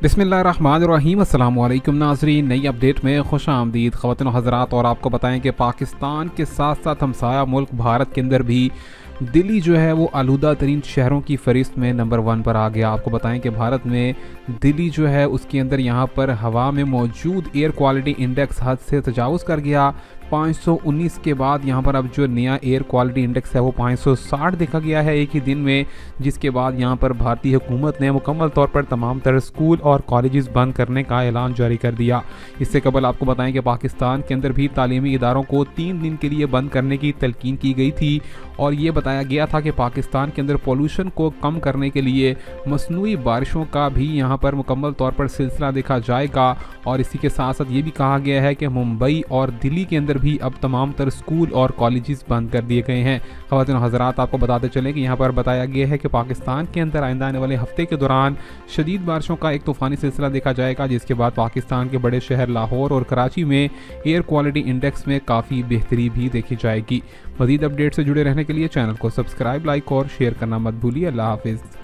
बिस्मिल्लाहिर्रहमानिर्रहीम। अस्सलाम वालेकुम नाज़रीन, नई अपडेट में खुश आमदीद ख़वातीन और हज़रात। और आपको बताएं कि पाकिस्तान के साथ साथ हमसाया मुल्क भारत के अंदर भी दिल्ली जो है वो आलूदा तरीन शहरों की फ़हरिस्त में नंबर 1 पर आ गया। आपको बताएं कि भारत में दिल्ली जो है उसके अंदर यहाँ पर हवा में मौजूद एयर क्वालिटी इंडेक्स हद से तजावुज़ कर गया। 519 के बाद यहाँ पर अब जो नया एयर क्वालिटी इंडेक्स है वो 560 देखा गया है एक ही दिन में, जिसके बाद यहाँ पर भारतीय हुकूमत ने मुकम्मल तौर पर तमाम तरह स्कूल और कॉलेजेस बंद करने का ऐलान जारी कर दिया। इससे कबल आपको बताएं कि पाकिस्तान के अंदर भी तालीमी इदारों को 3 दिन के लिए बंद करने की तलकीन की गई थी और ये बताया गया था कि पाकिस्तान के अंदर पोल्यूशन को कम करने के लिए मसनूई बारिशों का भी यहाँ पर मुकम्मल तौर पर सिलसिला देखा जाएगा। और इसी के साथ साथ ये भी कहा गया है कि मुंबई और दिल्ली के अंदर भी अब तमाम तर स्कूल और कॉलेजेस बंद कर दिए गए हैं। ख़वातीन हज़रात, आपको बताते चलें कि यहाँ पर बताया गया है कि पाकिस्तान के अंदर आइंदा आने वाले हफ्ते के दौरान शदीद बारिशों का एक तूफ़ानी सिलसिला देखा जाएगा, जिसके बाद पाकिस्तान के बड़े शहर लाहौर और कराची में एयर क्वालिटी इंडेक्स में काफ़ी बेहतरी भी देखी जाएगी। मज़ीद अपडेट से जुड़े रहने के लिए चैनल को सब्सक्राइब, लाइक और शेयर करना मत भूलिए। अल्लाह हाफिज़।